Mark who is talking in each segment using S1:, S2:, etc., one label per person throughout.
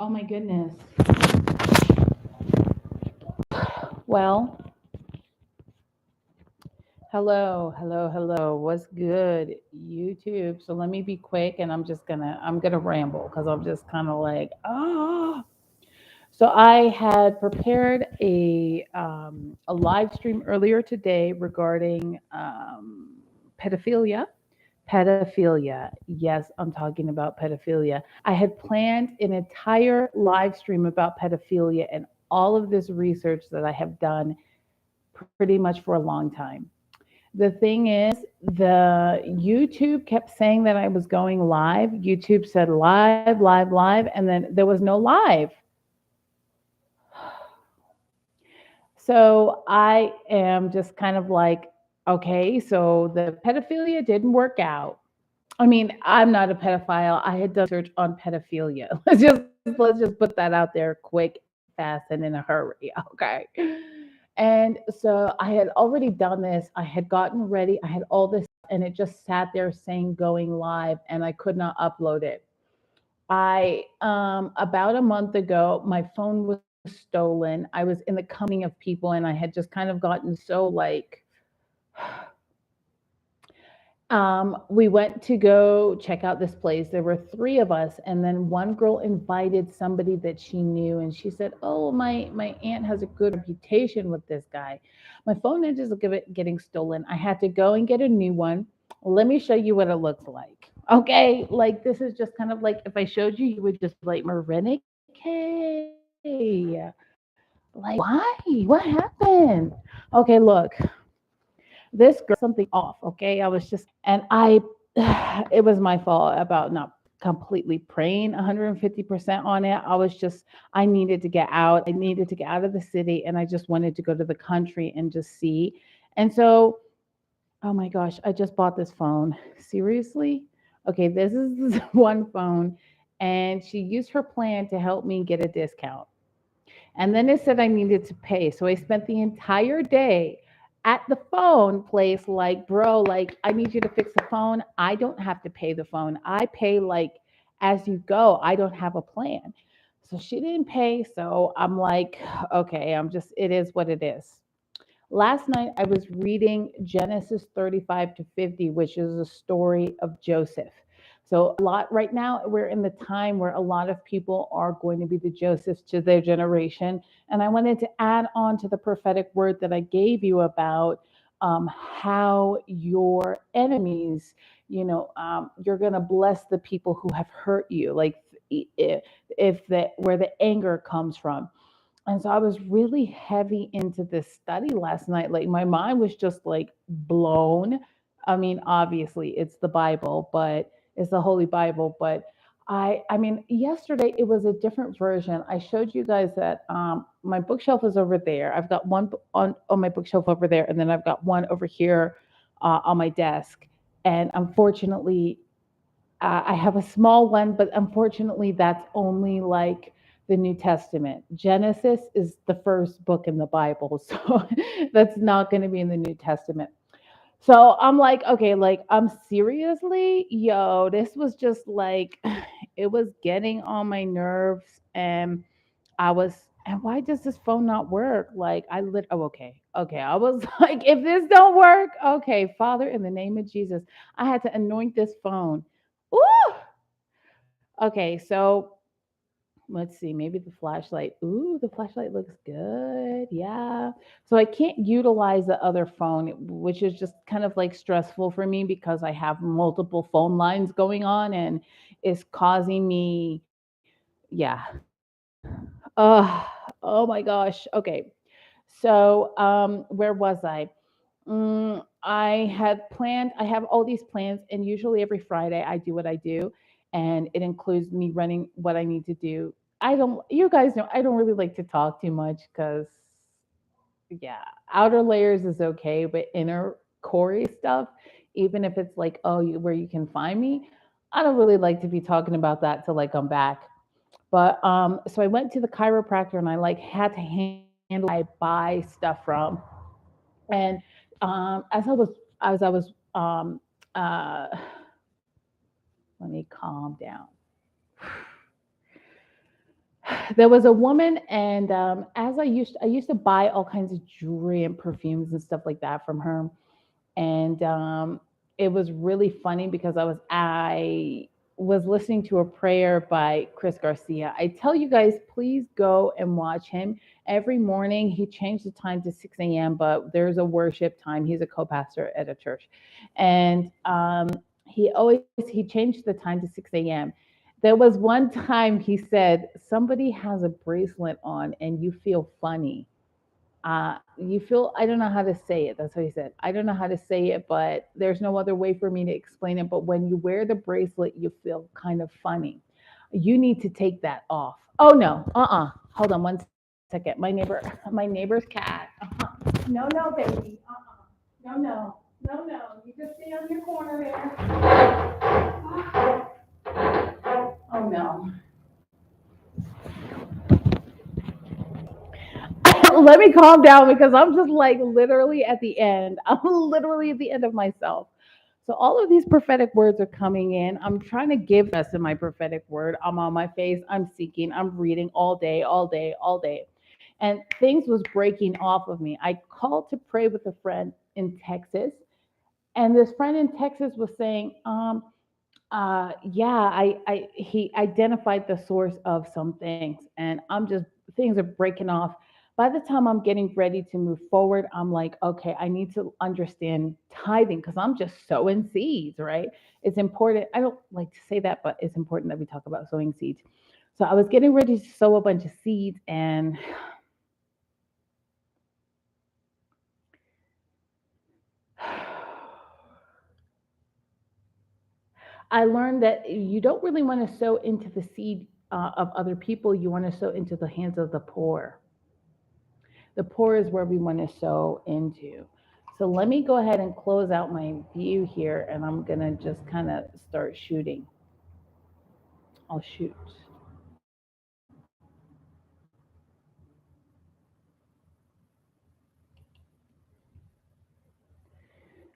S1: Oh my goodness. Well, hello. What's good, YouTube? So let me be quick, and I'm gonna ramble because I'm just kind of like So I had prepared a live stream earlier today regarding pedophilia. Pedophilia. Yes, I'm talking about pedophilia. I had planned an entire live stream about pedophilia and all of this research that I have done pretty much for a long time. The thing is, the YouTube kept saying that I was going live. YouTube said live, and then there was no live. So I am just kind of like, okay, so the pedophilia didn't work out. I mean, I'm not a pedophile. I had done research on pedophilia. Let's just put that out there quick, fast, and in a hurry. Okay. And so I had already done this. I had gotten ready. I had all this stuff, and it just sat there saying going live, and I could not upload it. I about a month ago, my phone was stolen. I was in the company of people, and I had just kind of gotten so like we went to go check out this place. There were three of us, and then one girl invited somebody that she knew, and she said, "Oh, my aunt has a good reputation with this guy." My phone ended up getting stolen. I had to go and get a new one. Let me show you what it looks like. Okay, like this is just kind of like if I showed you, you would just be like, "Marinike, like why? What happened?" Okay, look, this girl something off. Okay, I was just and I it was my fault about not completely praying 150% on it. I was just I needed to get out. I needed to get out of the city, and I just wanted to go to the country and just see. And so, oh my gosh, I just bought this phone. Seriously? Okay, this is this one phone, and she used her plan to help me get a discount. And then it said I needed to pay. So I spent the entire day at the phone place, like, bro, like, I need you to fix the phone. I don't have to pay the phone. I pay like as you go. I don't have a plan. So she didn't pay. So I'm like, okay, it is what it is. Last night I was reading Genesis 35 to 50, which is a story of Joseph. So a lot right now we're in the time where a lot of people are going to be the Josephs to their generation. And I wanted to add on to the prophetic word that I gave you about how your enemies, you're going to bless the people who have hurt you, like if the where the anger comes from. And so I was really heavy into this study last night. Like my mind was just like blown. I mean, obviously it's the Bible, but it's the Holy Bible. But I mean, yesterday it was a different version. I showed you guys that my bookshelf is over there. I've got one on my bookshelf over there, and then I've got one over here on my desk. And unfortunately, I have a small one, but unfortunately, that's only like the New Testament. Genesis is the first book in the Bible, so that's not going to be in the New Testament. So I'm like, okay, like I'm seriously, yo, this was just like, it was getting on my nerves, and and why does this phone not work? Like oh, okay. I was like, if this don't work, okay, Father, in the name of Jesus, I had to anoint this phone. Ooh, okay, so let's see, maybe the flashlight. Ooh, the flashlight looks good. Yeah. So I can't utilize the other phone, which is just kind of like stressful for me because I have multiple phone lines going on, and it's causing me, yeah. Oh my gosh. Okay. So, where was I? I have all these plans, and usually every Friday I do what I do, and it includes me running what I need to do. You guys know, I don't really like to talk too much because, yeah, outer layers is okay, but inner core stuff, even if it's like, oh, where you can find me, I don't really like to be talking about that till I come back. But so I went to the chiropractor, and I like had to handle I buy stuff from. And as I was uh let me calm down. there was a woman, and as I used to buy all kinds of jewelry and perfumes and stuff like that from her. And it was really funny because I was listening to a prayer by Chris Garcia. I tell you guys, please go and watch him every morning. He changed the time to 6 a.m., but there's a worship time. He's a co-pastor at a church, and he changed the time to 6 a.m. There was one time he said somebody has a bracelet on and you feel funny. You feel, I don't know how to say it. That's what he said. I don't know how to say it, but there's no other way for me to explain it. But when you wear the bracelet, you feel kind of funny. You need to take that off. Oh no, hold on one second. My neighbor's cat. No, no, baby. No, no, no, no. You just stay on your corner there. Oh no. Let me calm down because I'm just like literally at the end. I'm literally at the end of myself. So all of these prophetic words are coming in. I'm trying to give us in my prophetic word. I'm on my face. I'm seeking. I'm reading all day, all day, all day. And things was breaking off of me. I called to pray with a friend in Texas, and this friend in Texas was saying, yeah, he identified the source of some things, and things are breaking off. By the time I'm getting ready to move forward, I'm like, okay, I need to understand tithing because I'm just sowing seeds, right? It's important. I don't like to say that, but it's important that we talk about sowing seeds. So I was getting ready to sow a bunch of seeds, and I learned that you don't really want to sow into the seed of other people. You want to sow into the hands of the poor. The poor is where we want to sow into. So let me go ahead and close out my view here, and I'm going to just kind of start shooting. I'll shoot.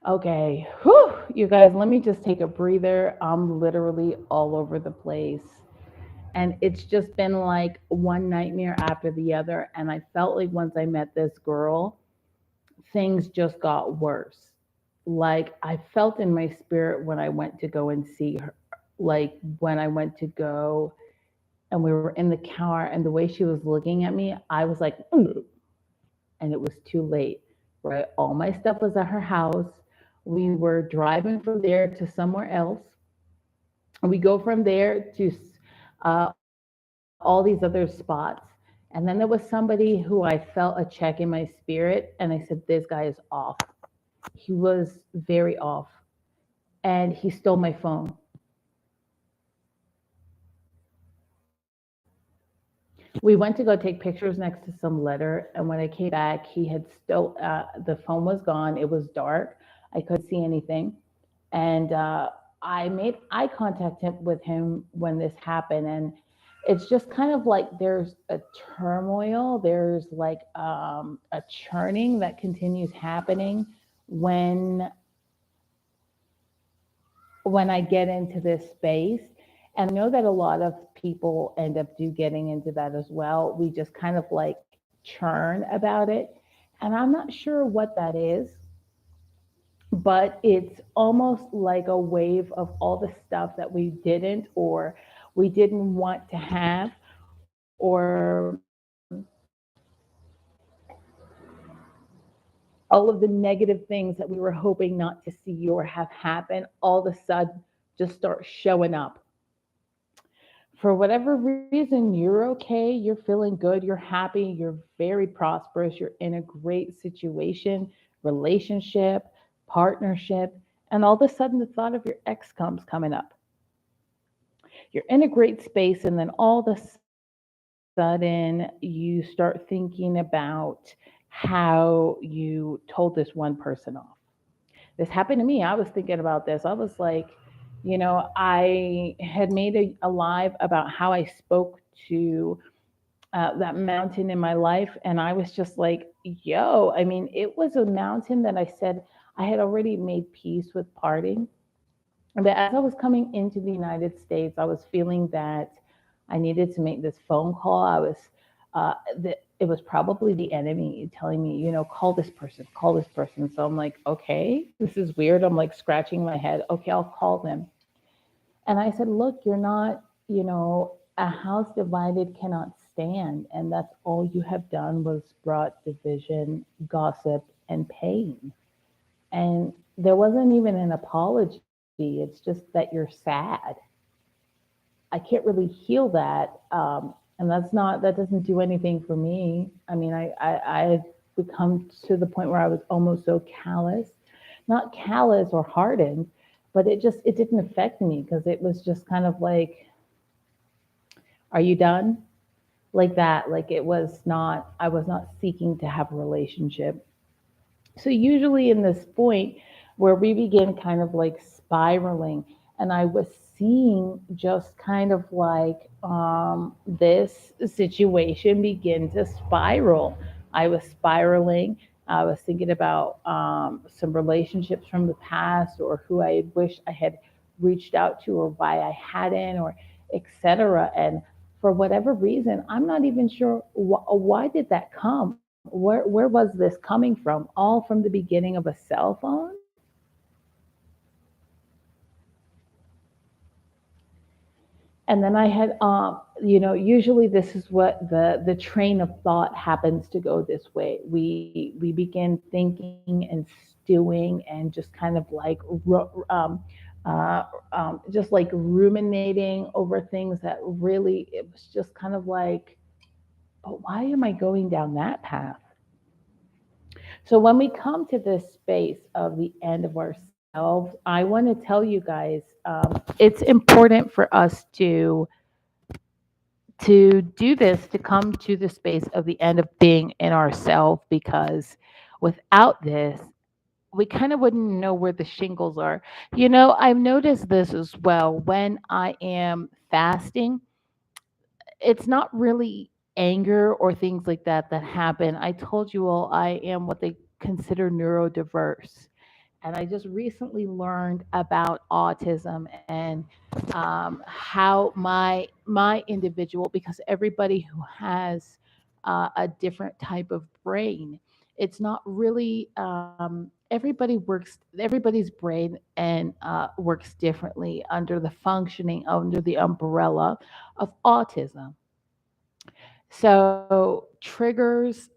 S1: Okay. Whew. You guys, let me just take a breather. I'm literally all over the place. And it's just been like one nightmare after the other. And I felt like once I met this girl, things just got worse. Like I felt in my spirit when I went to go and see her, like when I went to go and we were in the car and the way she was looking at me, I was like, "Mm," and it was too late, right? All my stuff was at her house. We were driving from there to somewhere else. We go from there to all these other spots. And then there was somebody who I felt a check in my spirit, and I said, this guy is off. He was very off, and he stole my phone. We went to go take pictures next to some letter, and when I came back, he had stole. The phone was gone. It was dark. I couldn't see anything, and I made eye contact with him when this happened, and it's just kind of like there's a turmoil. There's like a churning that continues happening when when I get into this space. And I know that a lot of people end up do getting into that as well. We just kind of like churn about it. And I'm not sure what that is, but it's almost like a wave of all the stuff that we didn't or we didn't want to have or all of the negative things that we were hoping not to see or have happen all of a sudden just start showing up. For whatever reason, you're okay, you're feeling good, you're happy, you're very prosperous, you're in a great situation, relationship, partnership, and all of a sudden the thought of your ex comes coming up. You're in a great space, and then all of a sudden you start thinking about how you told this one person off. This happened to me. I was thinking about this. I was like, I had made a live about how I spoke to that mountain in my life. And I was just like, yo, I mean, it was a mountain that I said I had already made peace with parting. But as I was coming into the United States, I was feeling that I needed to make this phone call. It was probably the enemy telling me, call this person. So I'm like, okay, this is weird. I'm like scratching my head. Okay, I'll call them. And I said, look, you're not, a house divided cannot stand. And that's all you have done was brought division, gossip, and pain. And there wasn't even an apology. It's just that you're sad. I can't really heal that. And that doesn't do anything for me. I mean, I've become to the point where I was almost so callous, not callous or hardened, but it didn't affect me because it was just kind of like, are you done? Like that. Like I was not seeking to have a relationship. So usually in this point where we begin kind of like spiraling, and I was seeing just kind of like this situation begin to spiral. I was spiraling. I was thinking about some relationships from the past, or who I had wished I had reached out to, or why I hadn't, or etc. And for whatever reason, I'm not even sure why did that come. Where was this coming from? All from the beginning of a cell phone. And then I had, usually this is what the train of thought happens to go this way. We begin thinking and stewing and just kind of like just like ruminating over things that really it was just kind of like, but why am I going down that path? So when we come to this space of the end of ourselves, I want to tell you guys, it's important for us to do this, to come to the space of the end of being in ourself, because without this, we kind of wouldn't know where the shingles are. I've noticed this as well when I am fasting. It's not really anger or things like that that happen. I told you all I am what they consider neurodiverse. And I just recently learned about autism and how my individual, because everybody who has a different type of brain, it's not really everybody's brain and works differently under the functioning under the umbrella of autism. So triggers,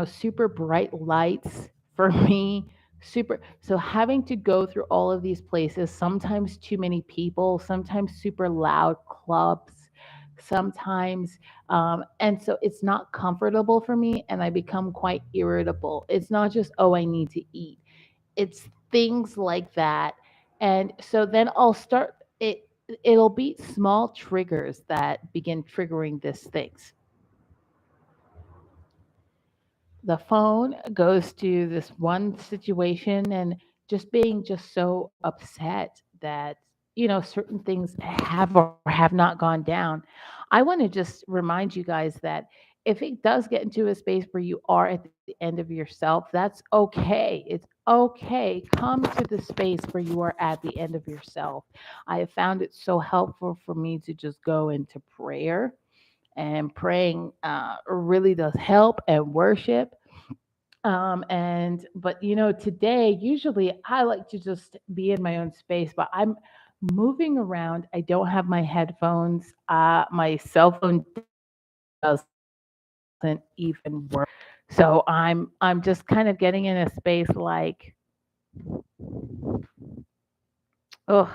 S1: super bright lights for me, super. So having to go through all of these places, sometimes too many people, sometimes super loud clubs, sometimes, and so it's not comfortable for me, and I become quite irritable. It's not just, oh, I need to eat. It's things like that. And so then I'll start it. It'll be small triggers that begin triggering these things. The phone goes to this one situation and just being just so upset that certain things have or have not gone down. I want to just remind you guys that if it does get into a space where you are at the end of yourself, that's okay. It's okay. Come to the space where you are at the end of yourself. I have found it so helpful for me to just go into prayer, and praying really does help, and worship. And but today usually I like to just be in my own space, but I'm moving around. I don't have my headphones. My cell phone doesn't even work. So I'm just kind of getting in a space like, oh,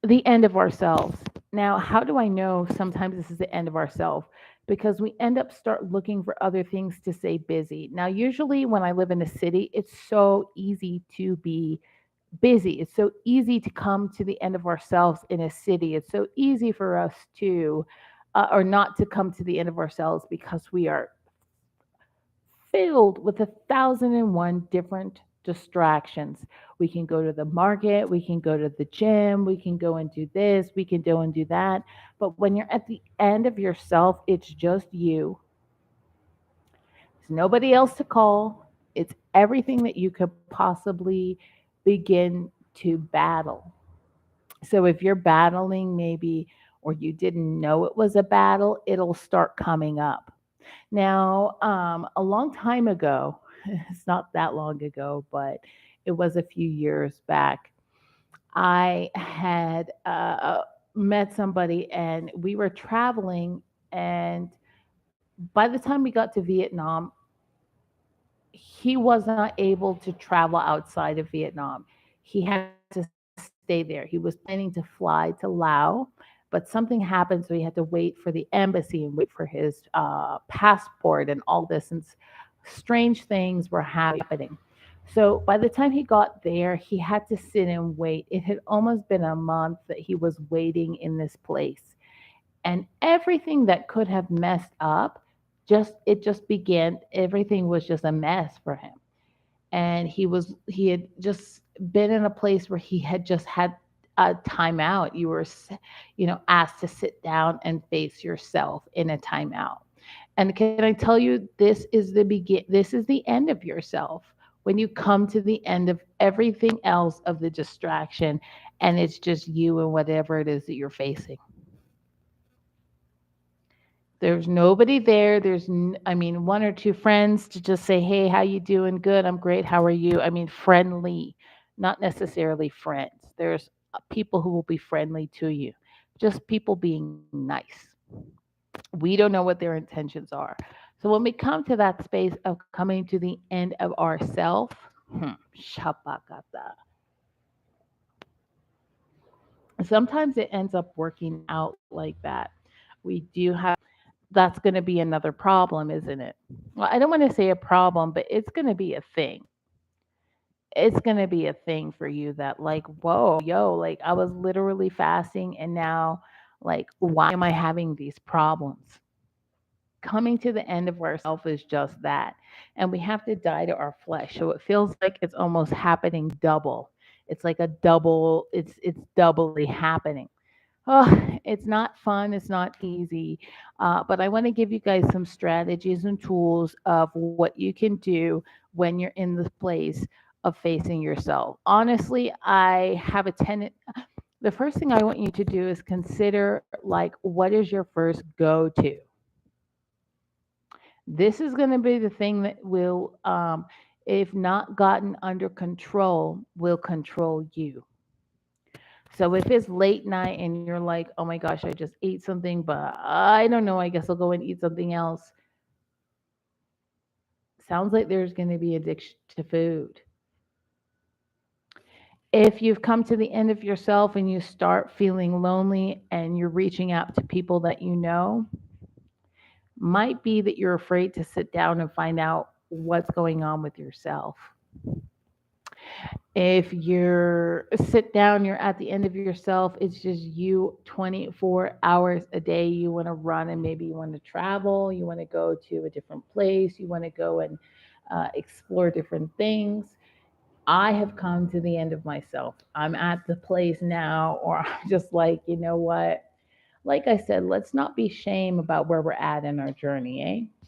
S1: the end of ourselves. Now, how do I know sometimes this is the end of ourselves? Because we end up start looking for other things to stay busy. Now, usually when I live in a city, it's so easy to be busy. It's so easy to come to the end of ourselves in a city. It's so easy for us to, or not to come to the end of ourselves because we are filled with 1,001 different distractions. We can go to the market, we can go to the gym, we can go and do this, we can go and do that. But when you're at the end of yourself, it's just you. There's nobody else to call. It's everything that you could possibly begin to battle. So if you're battling maybe or you didn't know it was a battle, it'll start coming up. Now, a long time ago, it's not that long ago, but it was a few years back, I had met somebody and we were traveling. And by the time we got to Vietnam, he was not able to travel outside of Vietnam. He had to stay there. He was planning to fly to Laos, but something happened, so he had to wait for the embassy and wait for his passport and all this. And strange things were happening. So by the time he got there, he had to sit and wait. It had almost been a month that he was waiting in this place, and everything that could have messed up, just began. Everything was just a mess for him. And he had just been in a place where he had just had a timeout. You were asked to sit down and face yourself in a timeout. And can I tell you, this is the end of yourself, when you come to the end of everything else, of the distraction, and it's just you and whatever it is that you're facing. There's nobody there. I mean, one or two friends to just say, "Hey, how you doing? Good. I'm great. How are you?" I mean, friendly, not necessarily friends. There's people who will be friendly to you. Just people being nice. We don't know what their intentions are. So when we come to that space of coming to the end of ourself, shabakata, sometimes it ends up working out like that. We do have That's going to be another problem, isn't it? Well, I don't want to say a problem, but it's going to be a thing. It's going to be a thing for you that, like, whoa, yo, like I was literally fasting and now, like, why am I having these problems? Coming to the end of ourselves is just that. And we have to die to our flesh. So it feels like it's almost happening double. It's like a double, it's doubly happening. Oh, it's not fun. It's not easy. But I want to give you guys some strategies and tools of what you can do when you're in this place of facing yourself. Honestly, I have a tenant. The first thing I want you to do is consider, like, what is your first go to? This is going to be the thing that will, if not gotten under control, will control you. So if it's late night and you're like, oh my gosh, I just ate something, but I don't know, I guess I'll go and eat something else. Sounds like there's going to be addiction to food. If you've come to the end of yourself and you start feeling lonely and you're reaching out to people that you know, might be that you're afraid to sit down and find out what's going on with yourself. If you're sit down, you're at the end of yourself, it's just you 24 hours a day. You want to run, and maybe you want to travel, you want to go to a different place, you want to go and explore different things. I have come to the end of myself. I'm at the place now, or I'm just like, you know what? Like I said, let's not be shame about where we're at in our journey, eh?